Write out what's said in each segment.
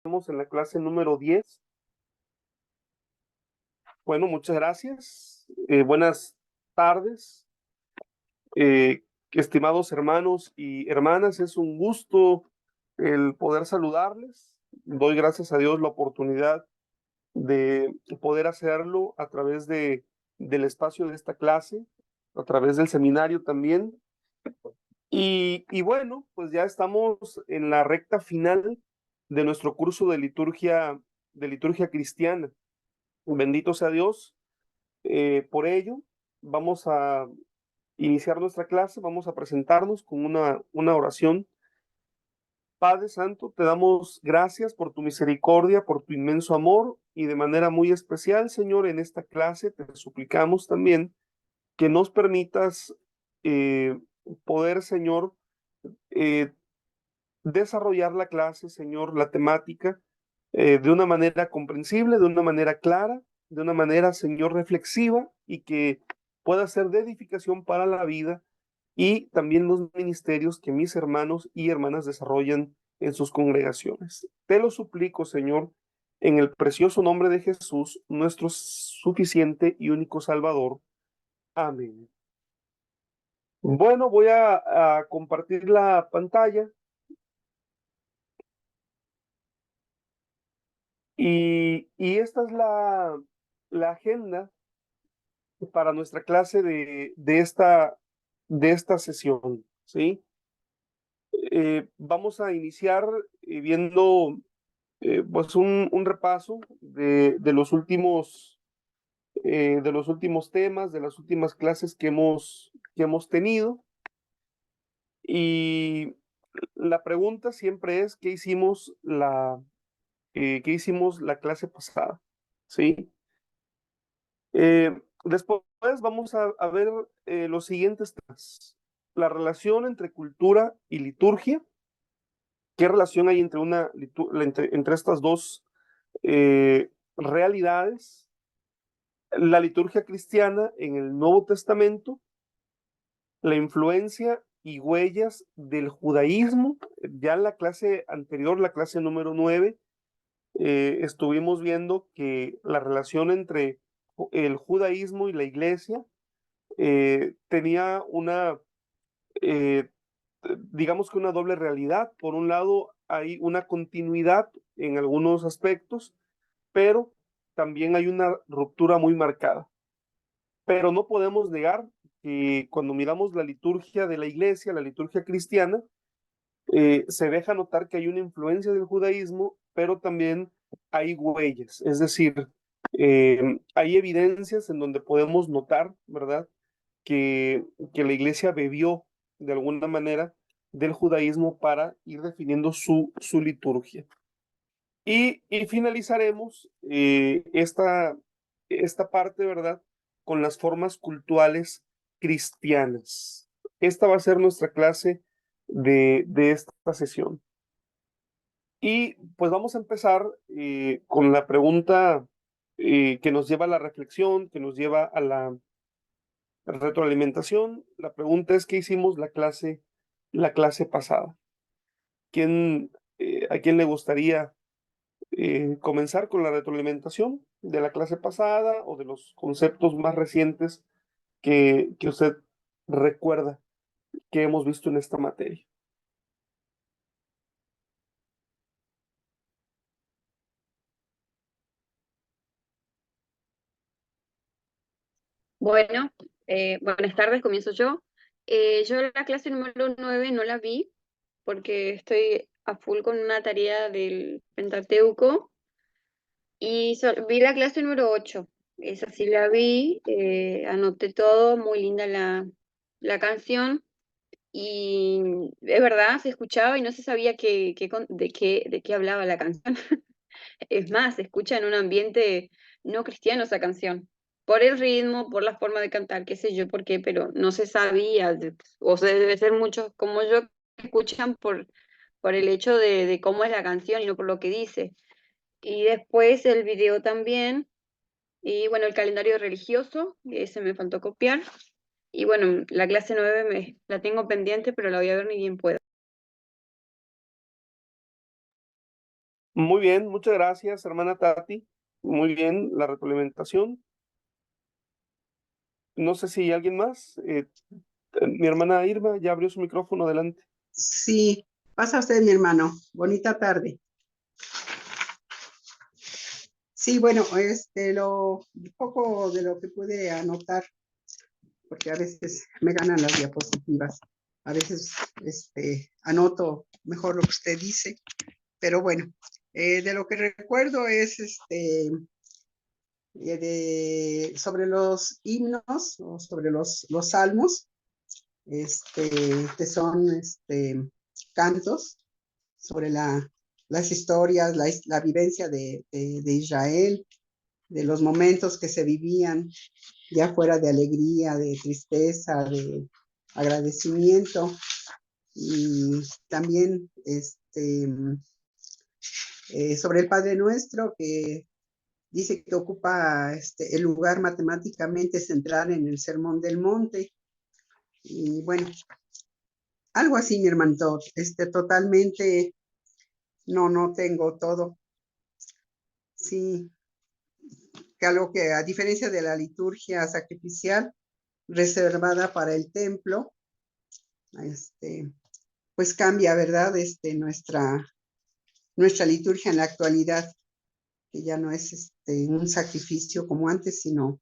Estamos en la clase número 10. Bueno, muchas gracias. Buenas tardes, estimados hermanos y hermanas. Es un gusto el poder saludarles. Doy gracias a Dios la oportunidad de poder hacerlo a través del espacio de esta clase, a través del seminario también. Y bueno, pues ya estamos en la recta final de nuestro curso de liturgia cristiana. Bendito sea Dios por ello. Vamos a iniciar nuestra clase, vamos a presentarnos con una oración. Padre Santo, te damos gracias por tu misericordia, por tu inmenso amor y de manera muy especial, Señor, en esta clase te suplicamos también que nos permitas eh, poder, Señor, eh, desarrollar la clase, Señor, la temática, de una manera comprensible, de una manera clara, de una manera, Señor, reflexiva y que pueda ser de edificación para la vida y también los ministerios que mis hermanos y hermanas desarrollan en sus congregaciones. Te lo suplico, Señor, en el precioso nombre de Jesús, nuestro suficiente y único Salvador. Amén. Bueno, voy a compartir la pantalla. Y esta es la agenda para nuestra clase de esta sesión, ¿sí? Vamos a iniciar viendo pues un repaso de los últimos temas, de las últimas clases que hemos tenido. Y la pregunta siempre es, ¿qué hicimos la clase pasada? ¿Sí? Después vamos a ver los siguientes temas. La relación entre cultura y liturgia. ¿Qué relación hay entre estas dos realidades? La liturgia cristiana en el Nuevo Testamento, la influencia y huellas del judaísmo. Ya en la clase anterior, la clase número 9, estuvimos viendo que la relación entre el judaísmo y la iglesia tenía eh, digamos que una doble realidad. Por un lado, hay una continuidad en algunos aspectos, pero también hay una ruptura muy marcada. Pero no podemos negar que cuando miramos la liturgia de la iglesia, la liturgia cristiana, se deja notar que hay una influencia del judaísmo, pero también hay huellas, es decir, hay evidencias en donde podemos notar, ¿verdad? Que, que la iglesia bebió de alguna manera del judaísmo para ir definiendo su liturgia. Y finalizaremos esta parte, ¿verdad? Con las formas cultuales cristianas. Esta va a ser nuestra clase de esta sesión. Y pues vamos a empezar con la pregunta que nos lleva a la reflexión, que nos lleva a la retroalimentación. La pregunta es, ¿qué hicimos la clase pasada? ¿A quién le gustaría comenzar con la retroalimentación de la clase pasada o de los conceptos más recientes que usted recuerda que hemos visto en esta materia? Bueno, buenas tardes, comienzo yo. Yo la clase número 9 no la vi porque estoy a full con una tarea del Pentateuco y vi la clase número 8. Esa sí la vi, anoté todo, muy linda la canción y es verdad, se escuchaba y no se sabía de qué hablaba la canción. Es más, se escucha en un ambiente no cristiano esa canción. Por el ritmo, por la forma de cantar, qué sé yo por qué, pero no se sabía, o sea, debe ser muchos como yo que escuchan por el hecho de cómo es la canción y no por lo que dice. Y después el video también, y bueno, el calendario religioso, ese me faltó copiar. Y bueno, la clase 9 la tengo pendiente, pero la voy a ver ni bien pueda. Muy bien, muchas gracias, hermana Tati. Muy bien, la retroalimentación. No sé si hay alguien más. Mi hermana Irma ya abrió su micrófono, adelante. Sí, pasa usted, mi hermano. Bonita tarde. Sí, bueno, lo un poco de lo que pude anotar, porque a veces me ganan las diapositivas. A veces anoto mejor lo que usted dice, pero bueno, de lo que recuerdo es sobre los himnos o sobre los salmos, que son cantos sobre las historias, la vivencia de Israel, de los momentos que se vivían, ya fuera de alegría, de tristeza, de agradecimiento, y también sobre el Padre Nuestro, que dice que ocupa el lugar matemáticamente central en el Sermón del Monte. Y bueno, algo así, mi hermano, totalmente, no tengo todo. Sí, que algo que a diferencia de la liturgia sacrificial reservada para el templo, pues cambia, ¿verdad? Nuestra liturgia en la actualidad, que ya no es un sacrificio como antes, sino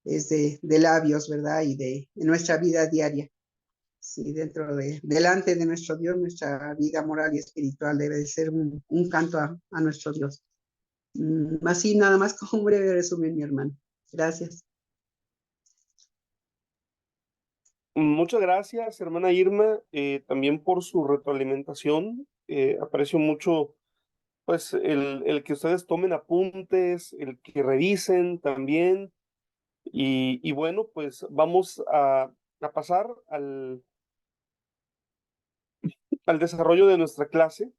es de labios, ¿verdad? Y de nuestra vida diaria. Sí, delante de nuestro Dios, nuestra vida moral y espiritual debe de ser un canto a nuestro Dios. Así nada más como un breve resumen, mi hermano. Gracias. Muchas gracias, hermana Irma, también por su retroalimentación. Aprecio mucho, pues, el que ustedes tomen apuntes, el que revisen también. Y bueno, pues vamos a pasar al desarrollo de nuestra clase.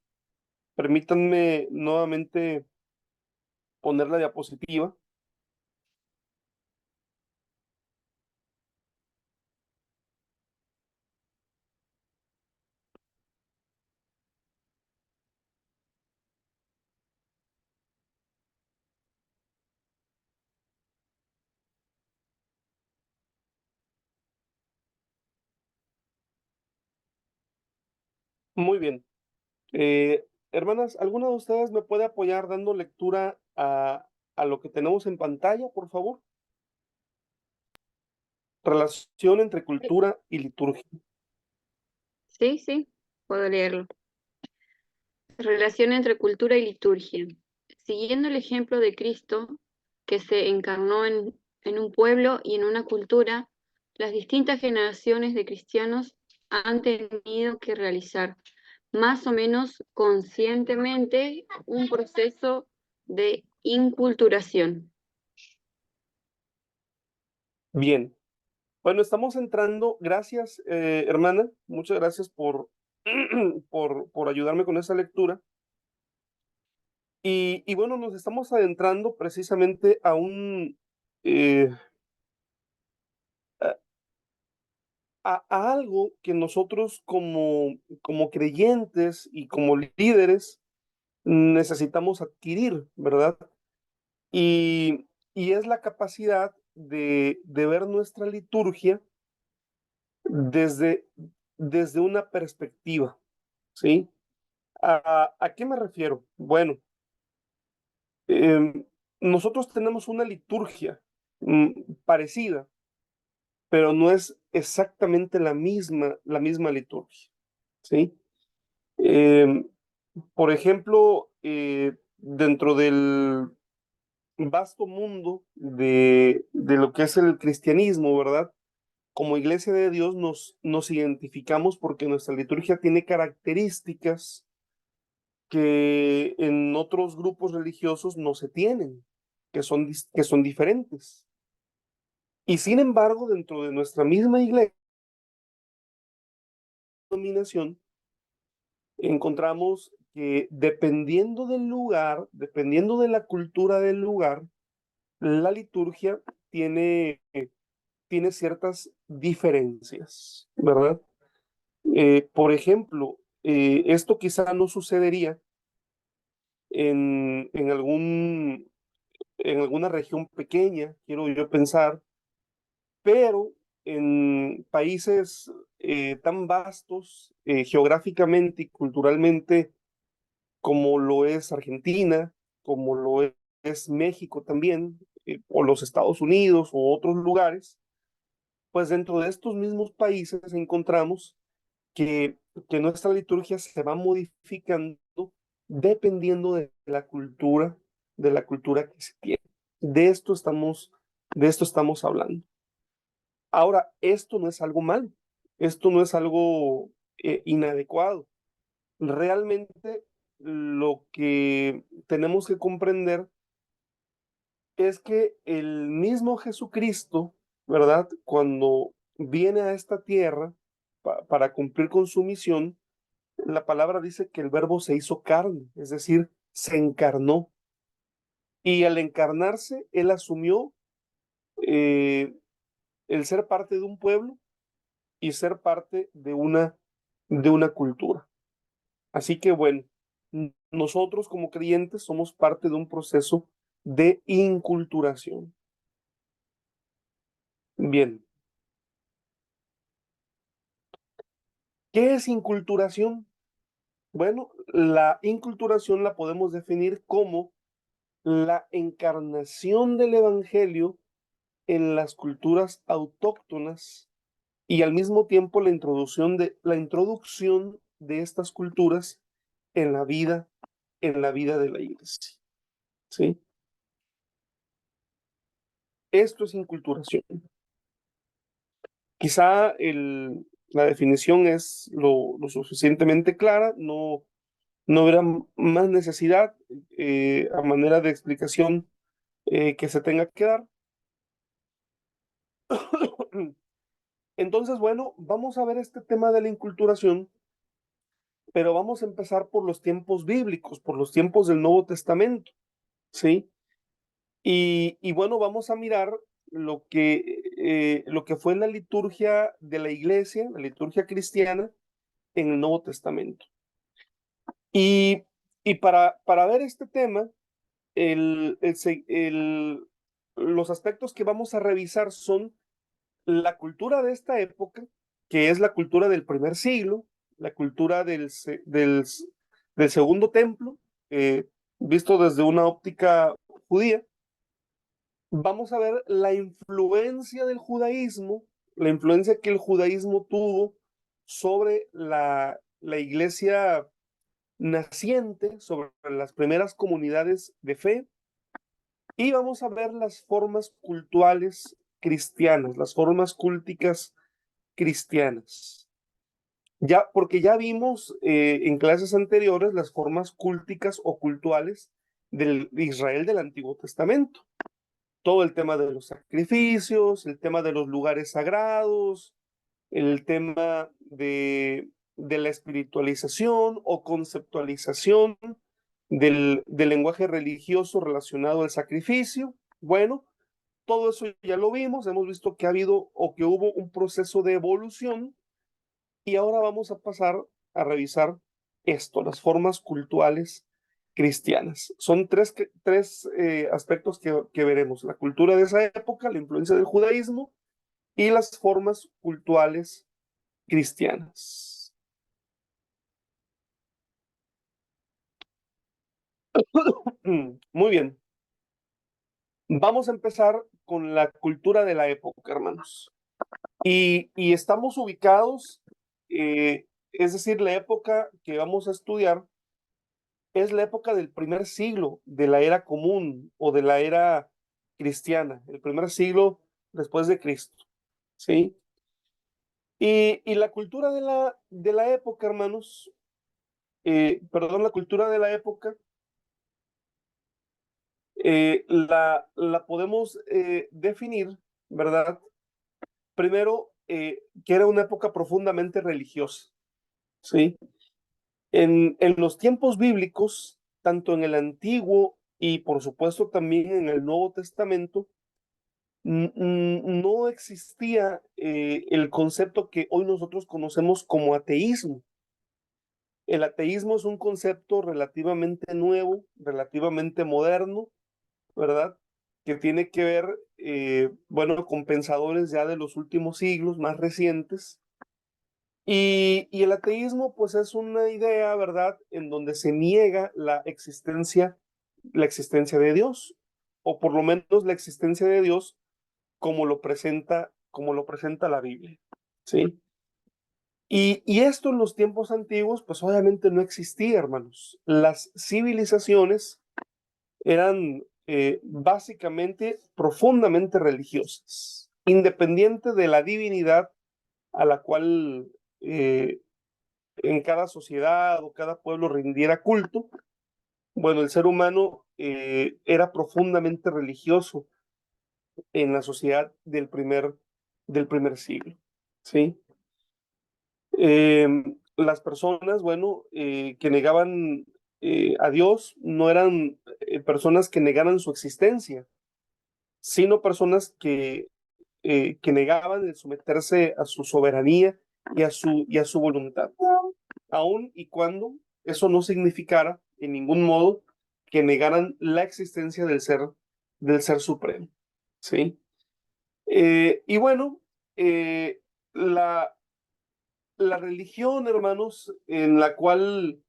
Permítanme nuevamente poner la diapositiva. Muy bien. Hermanas, ¿alguna de ustedes me puede apoyar dando lectura a lo que tenemos en pantalla, por favor? Relación entre cultura y liturgia. Sí, sí, puedo leerlo. Relación entre cultura y liturgia. Siguiendo el ejemplo de Cristo, que se encarnó en un pueblo y en una cultura, las distintas generaciones de cristianos han tenido que realizar, más o menos conscientemente, un proceso de inculturación. Bien. Bueno, estamos entrando. Gracias, hermana. Muchas gracias por ayudarme con esa lectura. Y bueno, nos estamos adentrando precisamente eh, a algo que nosotros como creyentes y como líderes necesitamos adquirir, ¿verdad? Y es la capacidad de ver nuestra liturgia desde, desde una perspectiva, ¿sí? ¿A qué me refiero? Bueno, em, nosotros tenemos una liturgia parecida, pero no es exactamente la misma liturgia, ¿sí? Em, por ejemplo, dentro del vasto mundo de lo que es el cristianismo, ¿verdad? Como iglesia de Dios nos identificamos porque nuestra liturgia tiene características que en otros grupos religiosos no se tienen, que son diferentes. Y sin embargo, dentro de nuestra misma iglesia, denominación, encontramos que dependiendo del lugar, dependiendo de la cultura del lugar, la liturgia tiene ciertas diferencias, ¿verdad? Por ejemplo, esto quizá no sucedería en alguna región pequeña, quiero yo pensar, pero en países tan vastos geográficamente y culturalmente como lo es Argentina, como lo es México también, o los Estados Unidos o otros lugares, pues dentro de estos mismos países encontramos que, que nuestra liturgia se va modificando dependiendo de la cultura que se tiene. De esto estamos, de esto estamos hablando. Ahora, esto no es algo malo, esto no es algo inadecuado. Realmente lo que tenemos que comprender es que el mismo Jesucristo, ¿verdad? Cuando viene a esta tierra para cumplir con su misión, la palabra dice que el verbo se hizo carne, es decir, se encarnó. Y al encarnarse, él asumió eh, el ser parte de un pueblo y ser parte de una cultura. Así que bueno, nosotros como creyentes somos parte de un proceso de inculturación. Bien, ¿qué es inculturación? Bueno, la inculturación la podemos definir como la encarnación del evangelio en las culturas autóctonas y al mismo tiempo la introducción de estas culturas en en la vida de la iglesia. ¿Sí? Esto es inculturación. Quizá la definición es lo suficientemente clara, no habrá más necesidad a manera de explicación que se tenga que dar. Entonces, bueno, vamos a ver este tema de la inculturación, pero vamos a empezar por los tiempos bíblicos, por los tiempos del Nuevo Testamento, ¿sí? Y bueno, vamos a mirar lo que fue la liturgia de la iglesia, la liturgia cristiana en el Nuevo Testamento. Y, y para ver este tema, el, el, el, los aspectos que vamos a revisar son la cultura de esta época, que es la cultura del primer siglo, la cultura del segundo templo, visto desde una óptica judía. Vamos a ver la influencia del judaísmo, la influencia que el judaísmo tuvo sobre la iglesia naciente, sobre las primeras comunidades de fe, y vamos a ver las formas cultuales cristianas, las formas cúlticas cristianas. Ya, porque ya vimos en clases anteriores las formas cúlticas o cultuales de Israel del Antiguo Testamento. Todo el tema de los sacrificios, el tema de los lugares sagrados, el tema de la espiritualización o conceptualización del lenguaje religioso relacionado al sacrificio. Bueno, todo eso ya lo vimos, hemos visto que ha habido o que hubo un proceso de evolución y ahora vamos a pasar a revisar esto, las formas cultuales cristianas. Son tres aspectos que veremos, la cultura de esa época, la influencia del judaísmo y las formas cultuales cristianas. Muy bien, vamos a empezar con la cultura de la época, hermanos. Y estamos ubicados, es decir, la época que vamos a estudiar es la época del primer siglo de la era común o de la era cristiana, el primer siglo después de Cristo, ¿sí? Y la cultura de la época, hermanos, perdón, la cultura de la época, la podemos definir, ¿verdad? Primero, que era una época profundamente religiosa, ¿sí? En los tiempos bíblicos, tanto en el Antiguo y por supuesto también en el Nuevo Testamento, no existía el concepto que hoy nosotros conocemos como ateísmo. El ateísmo es un concepto relativamente nuevo, relativamente moderno, ¿verdad? Que tiene que ver, bueno, con pensadores ya de los últimos siglos, más recientes. Y el ateísmo, pues es una idea, ¿verdad?, en donde se niega la existencia de Dios, o por lo menos la existencia de Dios como lo presenta la Biblia, ¿sí? Y esto en los tiempos antiguos, pues obviamente no existía, hermanos. Las civilizaciones eran básicamente profundamente religiosas, independiente de la divinidad a la cual en cada sociedad o cada pueblo rindiera culto. Bueno, el ser humano era profundamente religioso en la sociedad del primer siglo, ¿sí? Las personas, bueno, que negaban a Dios no eran personas que negaran su existencia, sino personas que negaban el someterse a su soberanía y a su voluntad, aun y cuando eso no significara en ningún modo que negaran la existencia del ser supremo, ¿sí? Y bueno, la, la religión, hermanos, en la cual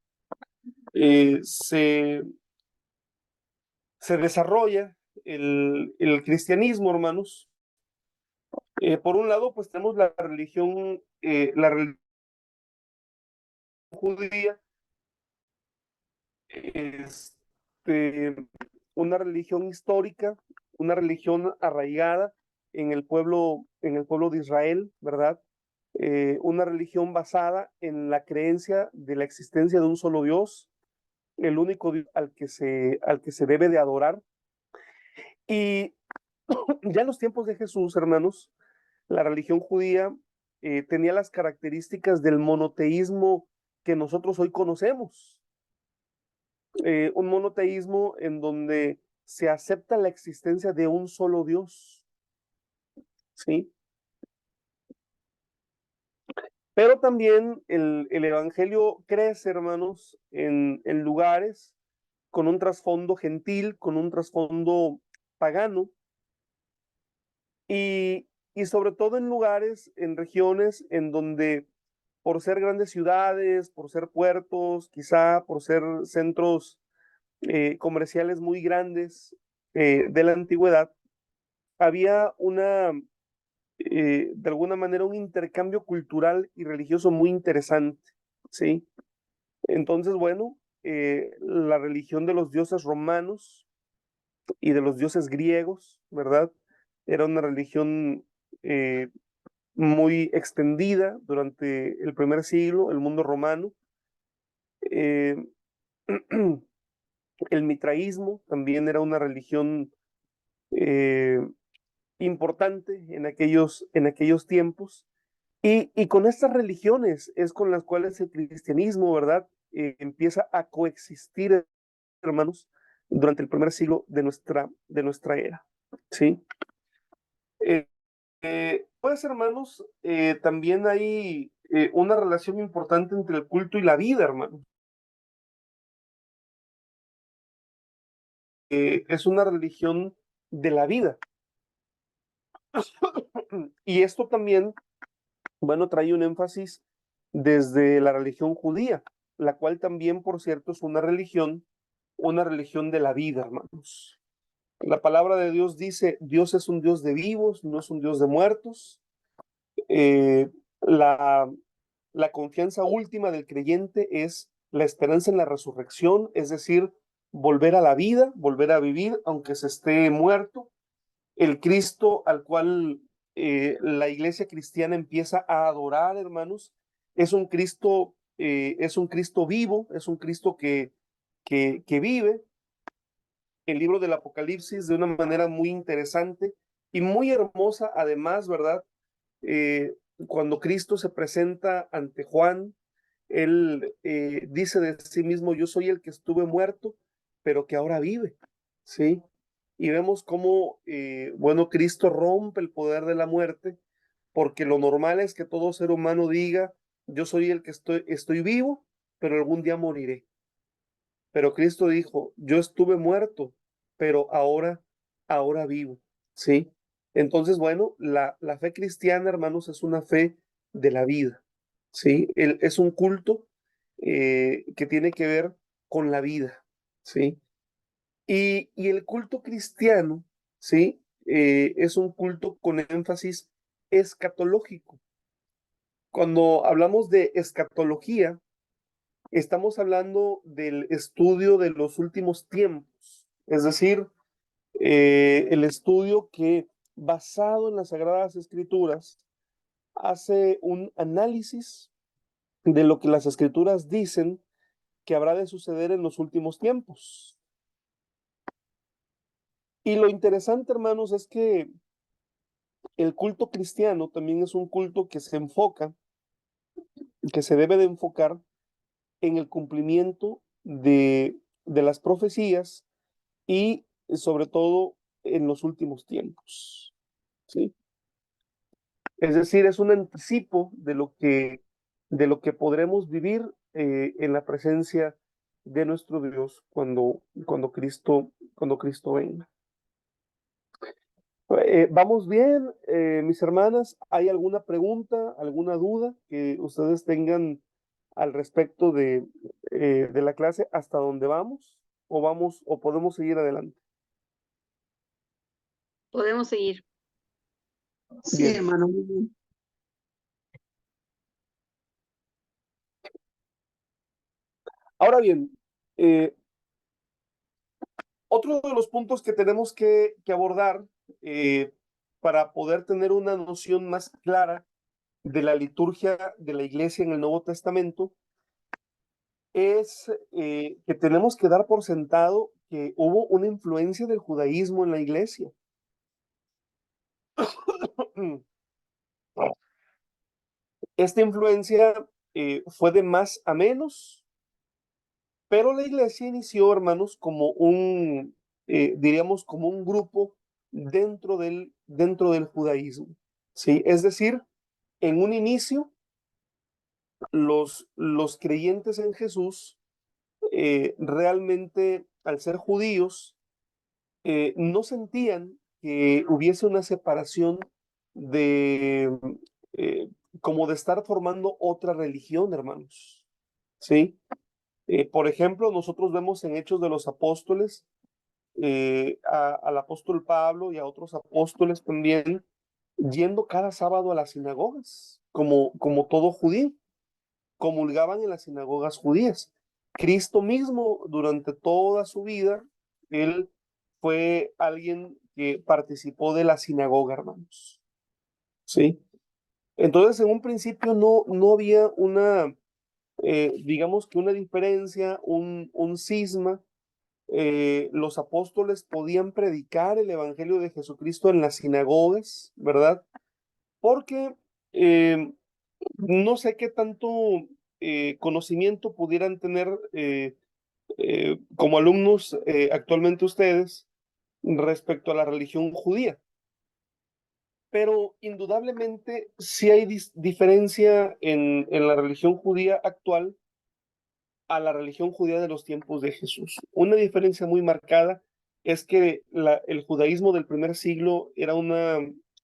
eh, se, se desarrolla el cristianismo, hermanos, por un lado, pues tenemos la religión judía, este, una religión histórica, una religión arraigada en el pueblo de Israel, ¿verdad? Una religión basada en la creencia de la existencia de un solo Dios, el único Dios al que se debe de adorar. Y ya en los tiempos de Jesús, hermanos, la religión judía tenía las características del monoteísmo que nosotros hoy conocemos. Un monoteísmo en donde se acepta la existencia de un solo Dios, ¿sí? Pero también el Evangelio crece, hermanos, en lugares con un trasfondo gentil, con un trasfondo pagano, y sobre todo en lugares, en regiones en donde por ser grandes ciudades, por ser puertos, quizá por ser centros comerciales muy grandes de la antigüedad, había de alguna manera, un intercambio cultural y religioso muy interesante, ¿sí? Entonces, bueno, la religión de los dioses romanos y de los dioses griegos, ¿verdad? Era una religión eh, muy extendida durante el primer siglo, el mundo romano. Eh, el mitraísmo también era una religión eh, importante en aquellos tiempos. Y con estas religiones es con las cuales el cristianismo, ¿verdad? Empieza a coexistir, hermanos, durante el primer siglo de nuestra era, ¿sí? Pues, hermanos, también hay una relación importante entre el culto y la vida, hermano. Es una religión de la vida. Y esto también, bueno, trae un énfasis desde la religión judía, la cual también, por cierto, es una religión de la vida, hermanos. La palabra de Dios dice, Dios es un Dios de vivos, no es un Dios de muertos. Eh, la, la confianza última del creyente es la esperanza en la resurrección, es decir, volver a la vida, volver a vivir, aunque se esté muerto. El Cristo al cual la iglesia cristiana empieza a adorar, hermanos, es un Cristo vivo, es un Cristo que vive. El libro del Apocalipsis de una manera muy interesante y muy hermosa, además, ¿verdad? Cuando Cristo se presenta ante Juan, él dice de sí mismo, yo soy el que estuve muerto, pero que ahora vive, ¿sí? Y vemos cómo, bueno, Cristo rompe el poder de la muerte, porque lo normal es que todo ser humano diga, yo soy el que estoy vivo, pero algún día moriré. Pero Cristo dijo, yo estuve muerto, pero ahora vivo, ¿sí? Entonces, bueno, la fe cristiana, hermanos, es una fe de la vida, ¿sí? Es un culto que tiene que ver con la vida, ¿sí? Y el culto cristiano, ¿sí? Es un culto con énfasis escatológico. Cuando hablamos de escatología, estamos hablando del estudio de los últimos tiempos, es decir, el estudio que, basado en las Sagradas Escrituras, hace un análisis de lo que las Escrituras dicen que habrá de suceder en los últimos tiempos. Y lo interesante, hermanos, es que el culto cristiano también es un culto que se enfoca, que se debe de enfocar en el cumplimiento de las profecías y sobre todo en los últimos tiempos, ¿sí? Es decir, es un anticipo de lo que podremos vivir en la presencia de nuestro Dios cuando Cristo venga. ¿Vamos bien, mis hermanas? ¿Hay alguna pregunta, alguna duda que ustedes tengan al respecto de la clase? ¿Hasta dónde vamos? ¿O podemos seguir adelante? Podemos seguir. Sí, Bien. hermano, muy bien. Ahora bien, otro de los puntos que tenemos que abordar para poder tener una noción más clara de la liturgia de la iglesia en el Nuevo Testamento es que tenemos que dar por sentado que hubo una influencia del judaísmo en la iglesia. Esta influencia fue de más a menos, pero la iglesia inició, hermanos, como diríamos, como un grupo dentro del judaísmo, ¿sí? Es decir, en un inicio, los creyentes en Jesús realmente, al ser judíos, no sentían que hubiese una separación de, eh, como de estar formando otra religión, hermanos, ¿sí? Por ejemplo, nosotros vemos en Hechos de los Apóstoles al apóstol Pablo y a otros apóstoles también yendo cada sábado a las sinagogas, como todo judío, comulgaban en las sinagogas judías. Cristo mismo, durante toda su vida, él fue alguien que participó de la sinagoga, hermanos. ¿Sí? Entonces, en un principio no había digamos que una diferencia, un cisma. Los apóstoles podían predicar el evangelio de Jesucristo en las sinagogas, ¿verdad? Porque eh, no sé qué tanto conocimiento pudieran tener como alumnos actualmente ustedes respecto a la religión judía, pero indudablemente sí hay diferencia en la religión judía actual a la religión judía de los tiempos de Jesús. Una diferencia muy marcada es que el judaísmo del primer siglo era una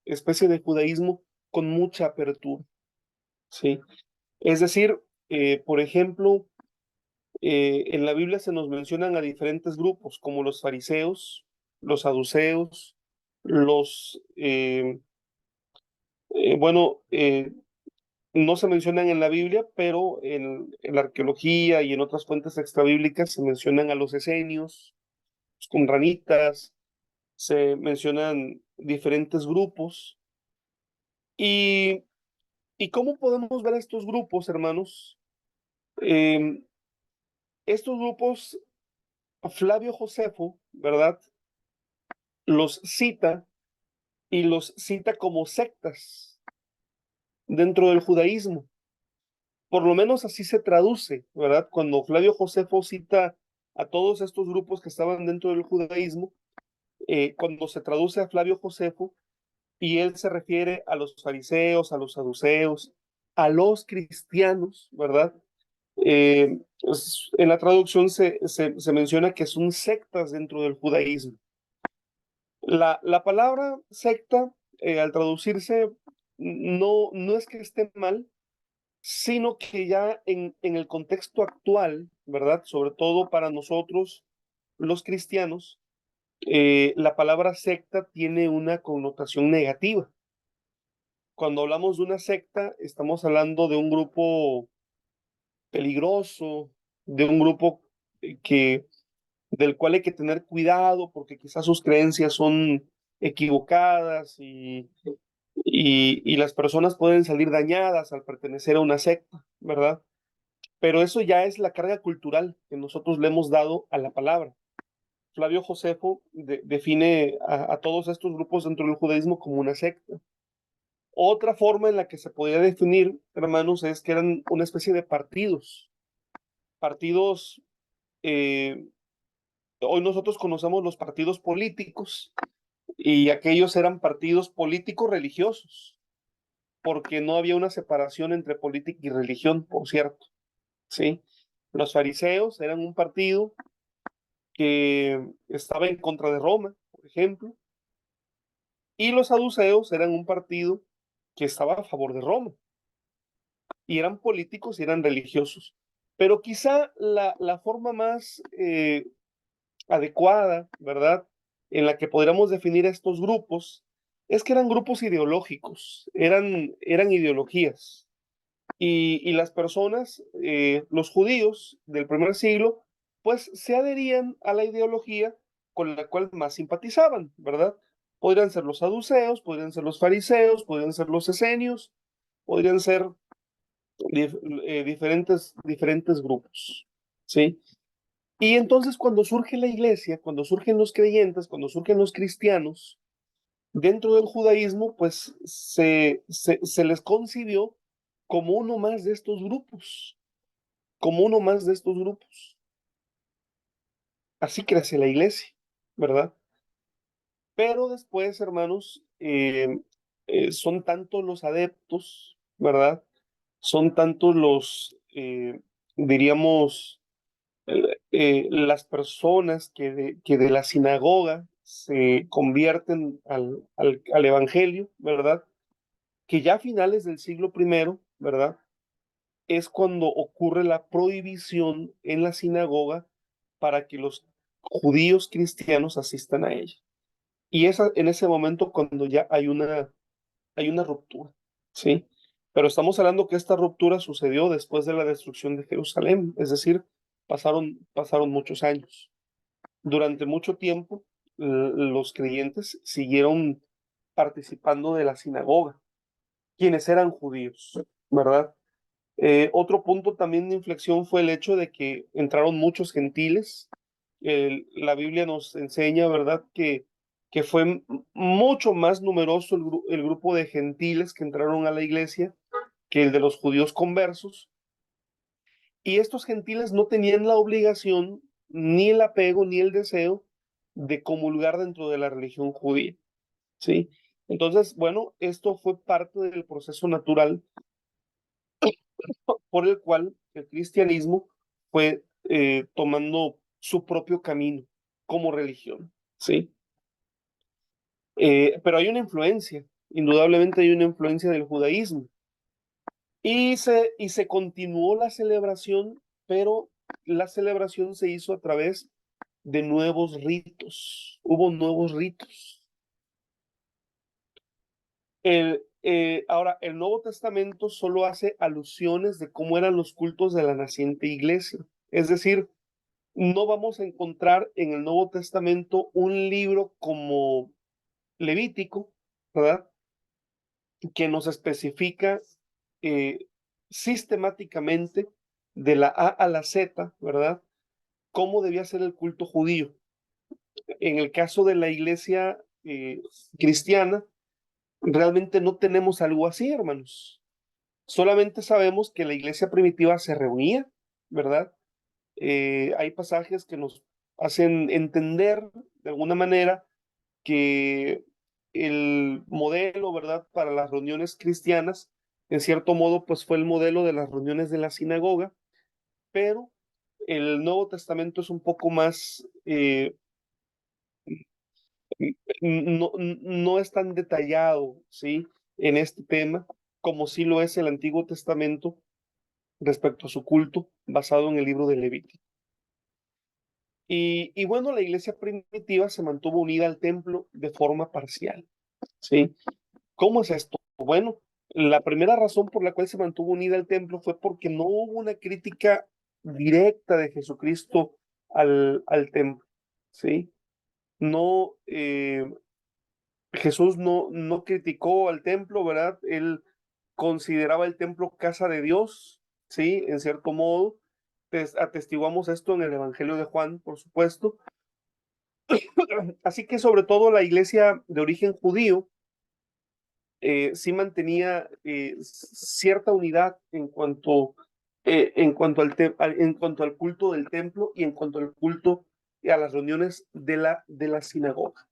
especie de judaísmo con mucha apertura, ¿sí? Es decir, por ejemplo, en la Biblia se nos mencionan a diferentes grupos, como los fariseos, los saduceos, los, bueno, no se mencionan en la Biblia, pero en la arqueología y en otras fuentes extrabíblicas se mencionan a los esenios, los qumranitas, se mencionan diferentes grupos. ¿Y, y cómo podemos ver estos grupos, hermanos? Eh, estos grupos, Flavio Josefo, ¿verdad? Los cita y los cita como sectas dentro del judaísmo. Por lo menos así se traduce, ¿verdad? Cuando Flavio Josefo cita a todos estos grupos que estaban dentro del judaísmo, cuando se traduce a Flavio Josefo, y él se refiere a los fariseos, a los saduceos, a los cristianos, ¿verdad? En la traducción se menciona que son sectas dentro del judaísmo. La palabra secta, al traducirse, no es que esté mal, sino que ya en el contexto actual, ¿verdad? Sobre todo para nosotros, los cristianos, la palabra secta tiene una connotación negativa. Cuando hablamos de una secta, estamos hablando de un grupo peligroso, de un grupo que, del cual hay que tener cuidado porque quizás sus creencias son equivocadas y las personas pueden salir dañadas al pertenecer a una secta, ¿verdad? Pero eso ya es la carga cultural que nosotros le hemos dado a la palabra. Flavio Josefo define a todos estos grupos dentro del judaísmo como una secta. Otra forma en la que se podía definir, hermanos, es que eran una especie de partidos. Partidos, eh, hoy nosotros conocemos los partidos políticos y aquellos eran partidos políticos religiosos, porque no había una separación entre política y religión, por cierto, ¿sí? Los fariseos eran un partido que estaba en contra de Roma, por ejemplo, y los saduceos eran un partido que estaba a favor de Roma, y eran políticos y eran religiosos. Pero quizá la forma más adecuada, ¿verdad?, en la que podríamos definir estos grupos, es que eran grupos ideológicos, eran ideologías. Y las personas, los judíos del primer siglo, pues se adherían a la ideología con la cual más simpatizaban, ¿verdad? Podrían ser los saduceos, podrían ser los fariseos, podrían ser los esenios, podrían ser diferentes grupos, ¿sí? Y entonces cuando surge la iglesia, cuando surgen los creyentes, cuando surgen los cristianos, dentro del judaísmo, pues se les concibió como uno más de estos grupos, como uno más de estos grupos. Así crece la iglesia, ¿verdad? Pero después, hermanos, son tantos los adeptos, ¿verdad? Son tantos los, diríamos, las personas que de la sinagoga se convierten al evangelio, ¿verdad? Que ya a finales del siglo primero, ¿verdad? Es cuando ocurre la prohibición en la sinagoga para que los judíos cristianos asistan a ella. Y es en ese momento cuando ya hay una ruptura, ¿sí? Pero estamos hablando que esta ruptura sucedió después de la destrucción de Jerusalén, es decir, pasaron muchos años. Durante mucho tiempo, los creyentes siguieron participando de la sinagoga, quienes eran judíos, ¿verdad? Otro punto también de inflexión fue el hecho de que entraron muchos gentiles. La Biblia nos enseña, ¿verdad?, que fue mucho más numeroso el grupo de gentiles que entraron a la iglesia que el de los judíos conversos. Y estos gentiles no tenían la obligación, ni el apego, ni el deseo de comulgar dentro de la religión judía, ¿sí? Entonces, bueno, esto fue parte del proceso natural por el cual el cristianismo fue tomando su propio camino como religión, ¿sí? Pero hay una influencia, indudablemente hay una influencia del judaísmo. Y se continuó la celebración, pero la celebración se hizo a través de nuevos ritos. Hubo nuevos ritos. Ahora, el Nuevo Testamento solo hace alusiones de cómo eran los cultos de la naciente iglesia. Es decir, no vamos a encontrar en el Nuevo Testamento un libro como Levítico, ¿verdad?, que nos especifica eh, sistemáticamente de la A a la Z, ¿verdad?, cómo debía ser el culto judío. En el caso de la iglesia cristiana, realmente no tenemos algo así, hermanos. Solamente sabemos que la iglesia primitiva se reunía, ¿verdad? Hay pasajes que nos hacen entender de alguna manera que el modelo, ¿verdad?, para las reuniones cristianas, en cierto modo, pues fue el modelo de las reuniones de la sinagoga, pero el Nuevo Testamento es un poco más, no es tan detallado, ¿sí? En este tema, como sí lo es el Antiguo Testamento respecto a su culto, basado en el libro de Levítico. Y bueno, la iglesia primitiva se mantuvo unida al templo de forma parcial, ¿sí? ¿Cómo es esto? Bueno, la primera razón por la cual se mantuvo unida al templo fue porque no hubo una crítica directa de Jesucristo al templo, ¿sí? No, Jesús no criticó al templo, ¿verdad? Él consideraba el templo casa de Dios, ¿sí? En cierto modo, atestiguamos esto en el Evangelio de Juan, por supuesto. Así que sobre todo la iglesia de origen judío sí mantenía cierta unidad en cuanto al culto del templo y en cuanto al culto a las reuniones de la sinagoga.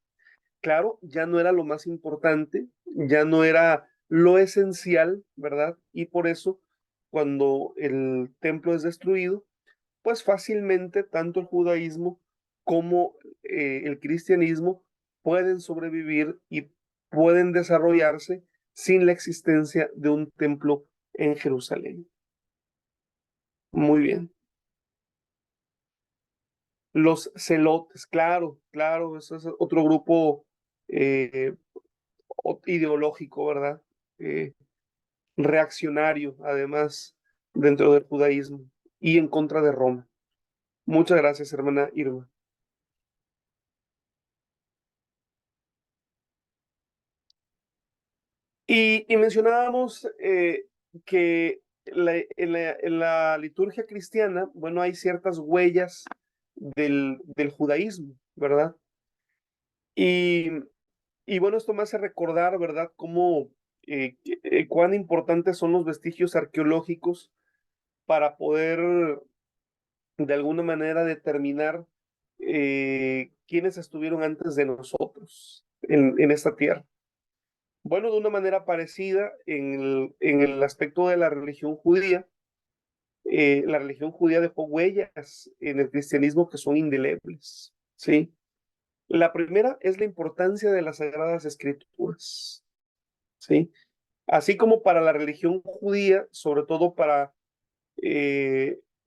Claro, ya no era lo más importante, ya no era lo esencial, ¿verdad? Y por eso, cuando el templo es destruido, pues fácilmente tanto el judaísmo como el cristianismo pueden sobrevivir y pueden desarrollarse sin la existencia de un templo en Jerusalén. Muy bien. Los celotes, claro, claro, eso es otro grupo eh, ideológico, ¿verdad? Eh, Reaccionario, además, dentro del judaísmo y en contra de Roma. Muchas gracias, hermana Irma. Y mencionábamos que en la liturgia cristiana, bueno, hay ciertas huellas del judaísmo, ¿verdad? Y, y bueno, esto me hace recordar, ¿verdad?, cómo, cuán importantes son los vestigios arqueológicos para poder, de alguna manera, determinar quiénes estuvieron antes de nosotros en esta tierra. Bueno, de una manera parecida en el aspecto de la religión judía dejó huellas en el cristianismo que son indelebles, ¿sí? La primera es la importancia de las Sagradas Escrituras, ¿sí? Así como para la religión judía, sobre todo para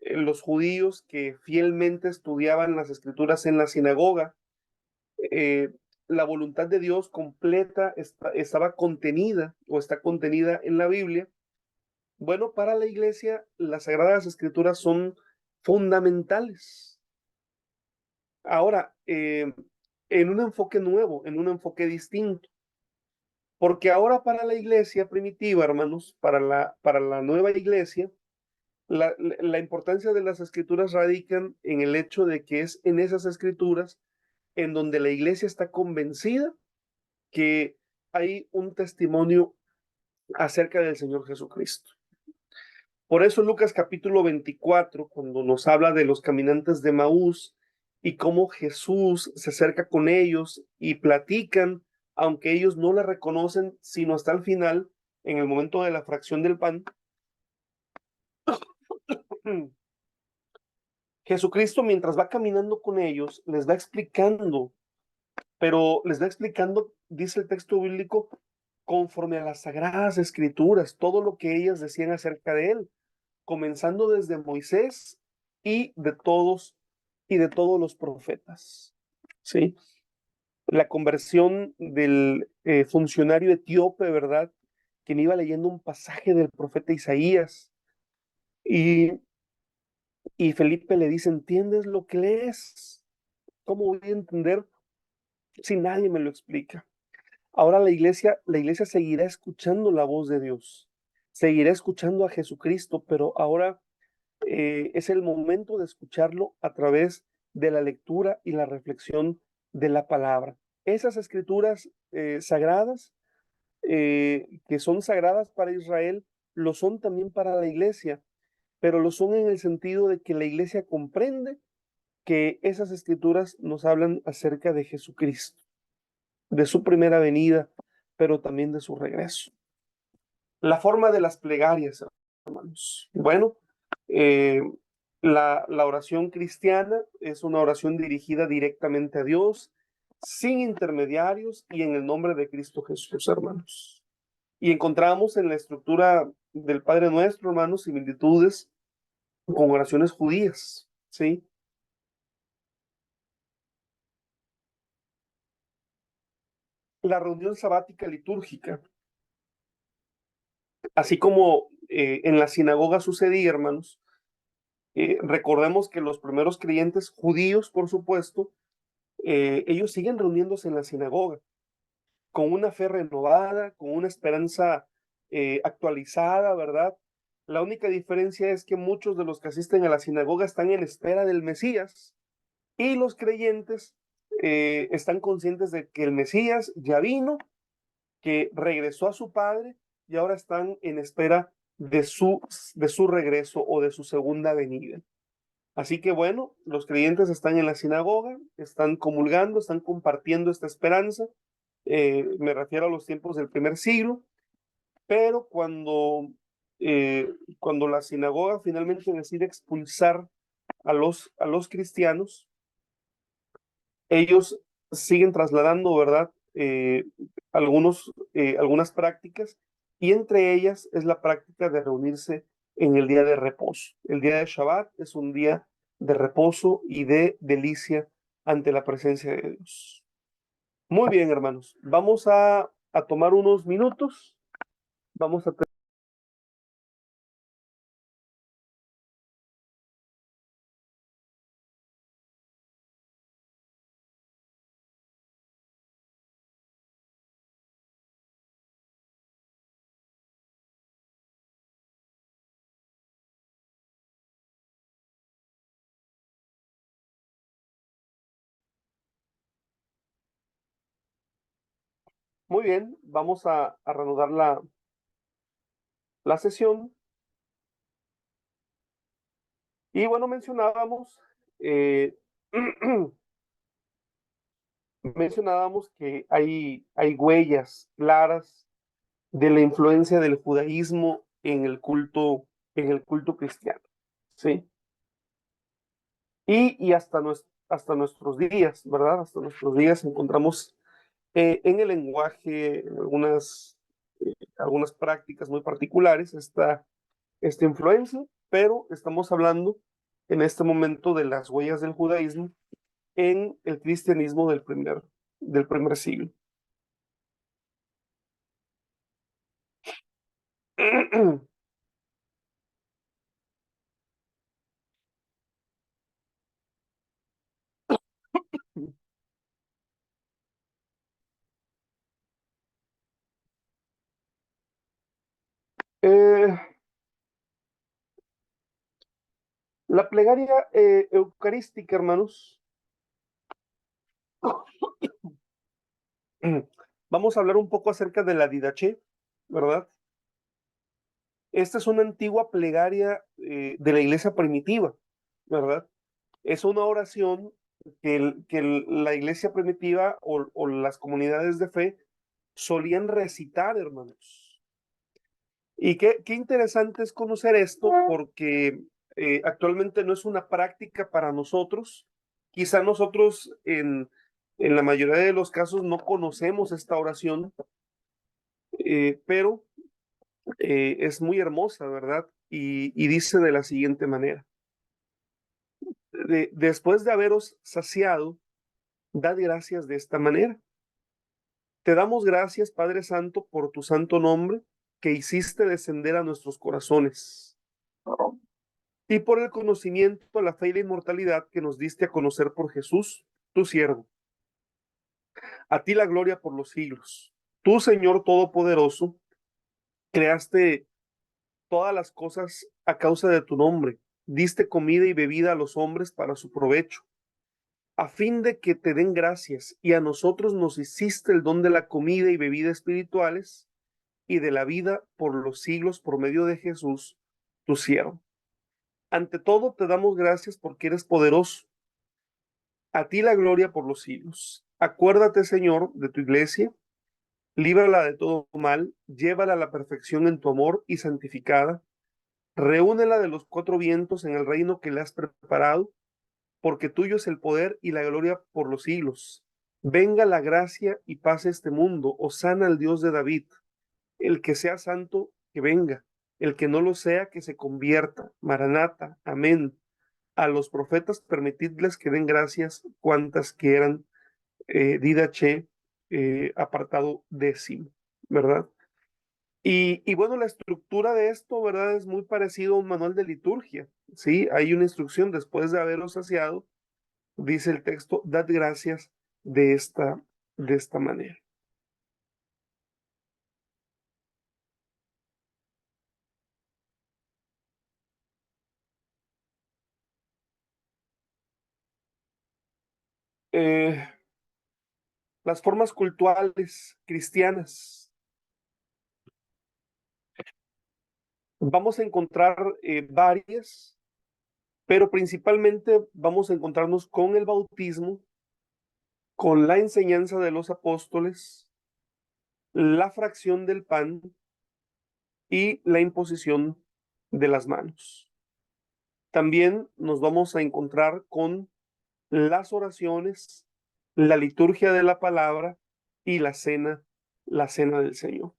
los judíos que fielmente estudiaban las Escrituras en la sinagoga, eh, la voluntad de Dios completa estaba contenida o está contenida en la Biblia. Bueno, para la iglesia las Sagradas Escrituras son fundamentales. Ahora, en un enfoque nuevo, en un enfoque distinto, porque ahora para la iglesia primitiva, hermanos, para la nueva iglesia, la importancia de las escrituras radican en el hecho de que es en esas escrituras en donde la iglesia está convencida que hay un testimonio acerca del Señor Jesucristo. Por eso Lucas capítulo 24, cuando nos habla de los caminantes de Maús y cómo Jesús se acerca con ellos y platican, aunque ellos no le reconocen, sino hasta el final, en el momento de la fracción del pan, Jesucristo mientras va caminando con ellos, les va explicando, pero les va explicando, dice el texto bíblico, conforme a las sagradas escrituras, todo lo que ellas decían acerca de él, comenzando desde Moisés y de todos los profetas. ¿Sí? La conversión del funcionario etíope, ¿verdad? Quien iba leyendo un pasaje del profeta Isaías y, y Felipe le dice, ¿entiendes lo que lees? ¿Cómo voy a entender si nadie me lo explica? Ahora la iglesia seguirá escuchando la voz de Dios, seguirá escuchando a Jesucristo, pero ahora es el momento de escucharlo a través de la lectura y la reflexión de la palabra. Esas escrituras sagradas, que son sagradas para Israel, lo son también para la iglesia, pero lo son en el sentido de que la iglesia comprende que esas escrituras nos hablan acerca de Jesucristo, de su primera venida, pero también de su regreso. La forma de las plegarias, hermanos. Bueno, eh, La oración cristiana es una oración dirigida directamente a Dios, sin intermediarios y en el nombre de Cristo Jesús, hermanos. Y encontramos en la estructura del Padre Nuestro, hermanos, similitudes con oraciones judías, ¿sí? La reunión sabática litúrgica, así como en la sinagoga sucedía, hermanos, recordemos que los primeros creyentes judíos, por supuesto, ellos siguen reuniéndose en la sinagoga con una fe renovada, con una esperanza actualizada, ¿verdad? La única diferencia es que muchos de los que asisten a la sinagoga están en espera del Mesías y los creyentes están conscientes de que el Mesías ya vino, que regresó a su Padre y ahora están en espera de su regreso o de su segunda venida. Así que bueno, los creyentes están en la sinagoga, están comulgando, están compartiendo esta esperanza. Me refiero a los tiempos del primer siglo, pero cuando la sinagoga finalmente decide expulsar a los cristianos, ellos siguen trasladando, ¿verdad? Algunas prácticas, y entre ellas es la práctica de reunirse en el día de reposo. El día de Shabbat es un día de reposo y de delicia ante la presencia de Dios. Muy bien, hermanos, vamos a tomar unos minutos, vamos a Muy bien, vamos a reanudar la sesión. Y bueno, eh, mencionábamos que hay huellas claras de la influencia del judaísmo en el culto cristiano, ¿sí? Y hasta nuestros días, ¿verdad? Hasta nuestros días encontramos en el lenguaje, en algunas prácticas muy particulares, esta influencia, pero estamos hablando en este momento de las huellas del judaísmo en el cristianismo del primer siglo. Eh, la plegaria eucarística, hermanos, vamos a hablar un poco acerca de la didaché, ¿verdad? Esta es una antigua plegaria de la iglesia primitiva, ¿verdad? Es una oración que la iglesia primitiva o las comunidades de fe solían recitar, hermanos. Y qué interesante es conocer esto porque actualmente no es una práctica para nosotros. Quizá nosotros en la mayoría de los casos no conocemos esta oración, pero es muy hermosa, ¿verdad? Y dice de la siguiente manera. Después de haberos saciado, dad gracias de esta manera. Te damos gracias, Padre Santo, por tu santo nombre que hiciste descender a nuestros corazones y por el conocimiento, la fe y la inmortalidad que nos diste a conocer por Jesús, tu siervo. A ti la gloria por los siglos. Tú, Señor Todopoderoso, creaste todas las cosas a causa de tu nombre. Diste comida y bebida a los hombres para su provecho, a fin de que te den gracias, y a nosotros nos hiciste el don de la comida y bebida espirituales y de la vida por los siglos por medio de Jesús, tu siervo. Ante todo te damos gracias porque eres poderoso. A ti la gloria por los siglos. Acuérdate, Señor, de tu iglesia, líbrala de todo mal, llévala a la perfección en tu amor y santificada, reúnela de los cuatro vientos en el reino que le has preparado, porque tuyo es el poder y la gloria por los siglos. Venga la gracia y paz a este mundo, hosana al Dios de David, el que sea santo, que venga, el que no lo sea, que se convierta. Maranata, amén. A los profetas permitidles que den gracias cuantas quieran. Didache, apartado décimo, ¿verdad? Y bueno, la estructura de esto, ¿verdad? Es muy parecido a un manual de liturgia, ¿sí? Hay una instrucción después de haberos saciado, dice el texto, dad gracias de esta manera. Eh, las formas cultuales cristianas. Vamos a encontrar varias, pero principalmente vamos a encontrarnos con el bautismo, con la enseñanza de los apóstoles, la fracción del pan y la imposición de las manos. También nos vamos a encontrar con las oraciones, la liturgia de la palabra y la cena del Señor.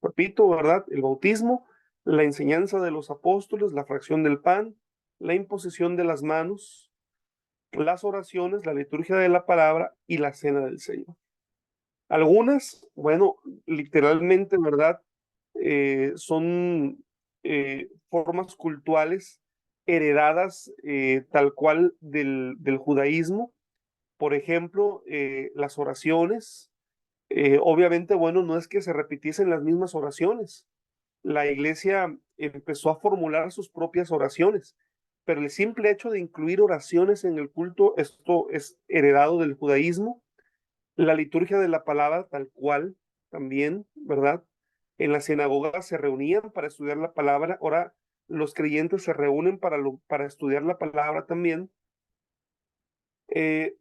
Repito, ¿verdad? El bautismo, la enseñanza de los apóstoles, la fracción del pan, la imposición de las manos, las oraciones, la liturgia de la palabra y la cena del Señor. Algunas, bueno, literalmente, ¿verdad? Son formas cultuales heredadas tal cual del judaísmo. Por ejemplo, las oraciones. Obviamente, bueno, no es que se repitiesen las mismas oraciones. La iglesia empezó a formular sus propias oraciones, pero el simple hecho de incluir oraciones en el culto, esto es heredado del judaísmo. La liturgia de la palabra tal cual también, ¿verdad? En las sinagogas se reunían para estudiar la palabra, ahora los creyentes se reúnen para estudiar la palabra también. Eh,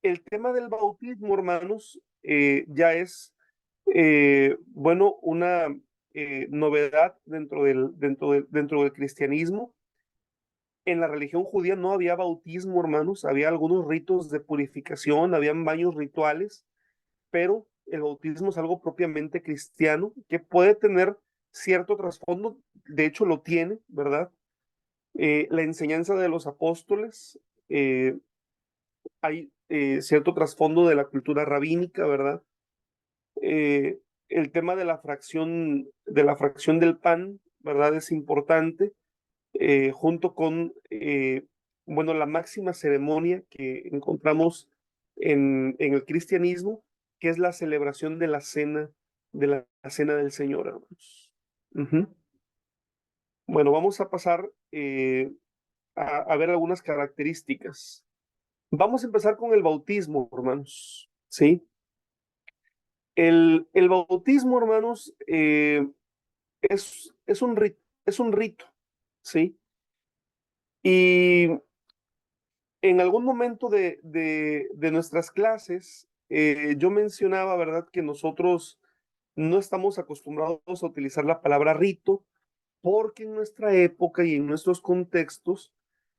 el tema del bautismo, hermanos, ya es, bueno, una novedad dentro del cristianismo. En la religión judía no había bautismo, hermanos, había algunos ritos de purificación, habían baños rituales, pero el bautismo es algo propiamente cristiano que puede tener cierto trasfondo, de hecho lo tiene, ¿verdad? La enseñanza de los apóstoles, hay cierto trasfondo de la cultura rabínica, ¿verdad? El tema de la fracción del pan, ¿verdad? Es importante, junto con, bueno, la máxima ceremonia que encontramos en el cristianismo, que es la celebración de la cena del Señor, hermanos. Ujú. Bueno, vamos a pasar a ver algunas características. Vamos a empezar con el bautismo, hermanos, ¿sí? El bautismo, hermanos, es un rito, ¿sí? Y en algún momento de nuestras clases, yo mencionaba, ¿verdad?, que nosotros no estamos acostumbrados a utilizar la palabra rito, porque en nuestra época y en nuestros contextos,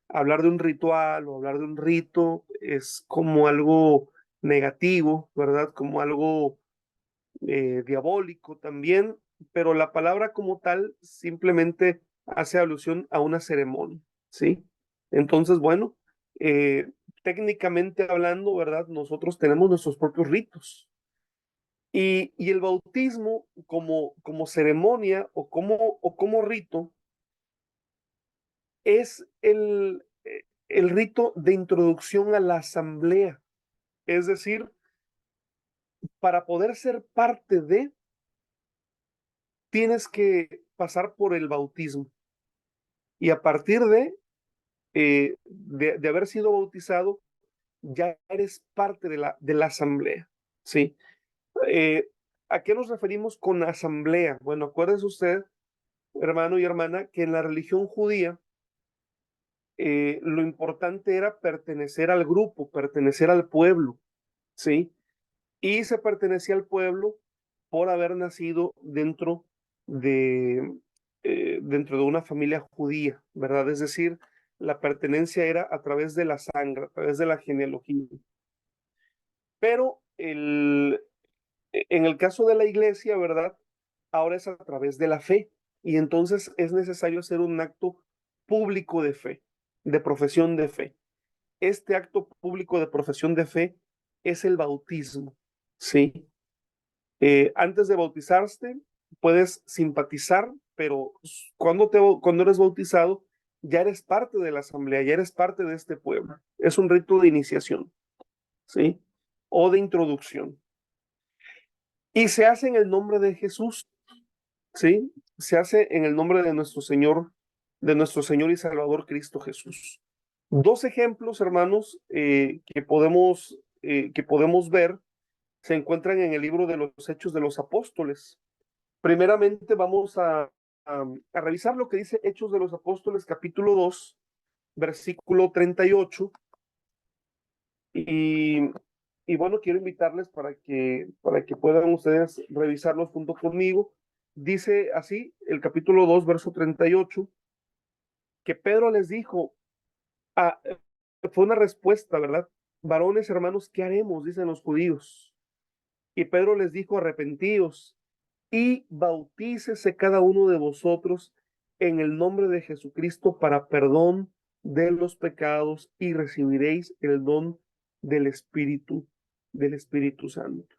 hablar de un ritual o hablar de un rito es como algo negativo, ¿verdad? Como algo diabólico también, pero la palabra como tal simplemente hace alusión a una ceremonia, ¿sí? Entonces, bueno, eh, técnicamente hablando, ¿verdad? Nosotros tenemos nuestros propios ritos. Y el bautismo como ceremonia o como rito es el rito de introducción a la asamblea. Es decir, para poder ser parte tienes que pasar por el bautismo. Y a partir de haber sido bautizado, ya eres parte de la asamblea, ¿sí? Eh, ¿A qué nos referimos con asamblea? Bueno, acuérdese usted, hermano y hermana, que en la religión judía lo importante era pertenecer al grupo, pertenecer al pueblo, ¿sí? Y se pertenecía al pueblo por haber nacido dentro de, dentro de una familia judía, ¿verdad? Es decir, la pertenencia era a través de la sangre, a través de la genealogía. Pero en el caso de la iglesia, ¿verdad? Ahora es a través de la fe. Y entonces es necesario hacer un acto público de fe, de profesión de fe. Este acto público de profesión de fe es el bautismo, ¿sí? Antes de bautizarte, puedes simpatizar, pero cuando eres bautizado, ya eres parte de la asamblea, ya eres parte de este pueblo. Es un rito de iniciación, ¿sí? O de introducción. Y se hace en el nombre de Jesús, ¿sí? Se hace en el nombre de nuestro Señor y Salvador Cristo Jesús. Dos ejemplos, hermanos, que podemos ver se encuentran en el libro de los Hechos de los Apóstoles. Primeramente vamos a revisar lo que dice Hechos de los Apóstoles, capítulo 2, versículo 38. Y, y bueno, quiero invitarles para que puedan ustedes revisarlo junto conmigo. Dice así, el capítulo 2, verso 38, que Pedro les dijo, ah, fue una respuesta, ¿verdad? Varones, hermanos, ¿qué haremos? Dicen los judíos. Y Pedro les dijo, arrepentíos y bautícese cada uno de vosotros en el nombre de Jesucristo para perdón de los pecados y recibiréis el don del Espíritu Santo.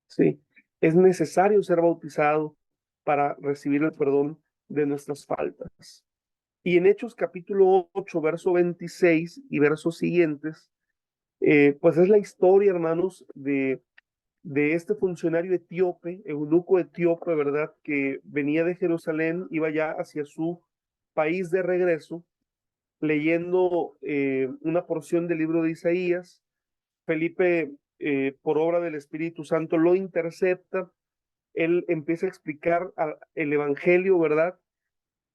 Sí, es necesario ser bautizado para recibir el perdón de nuestras faltas. Y en Hechos capítulo 8, verso 26 y versos siguientes, pues es la historia, hermanos, de este funcionario etíope, eunuco etíope, ¿verdad? Que venía de Jerusalén, iba ya hacia su país de regreso, leyendo una porción del libro de Isaías. Felipe, por obra del Espíritu Santo, lo intercepta. Él empieza a explicar el Evangelio, ¿verdad?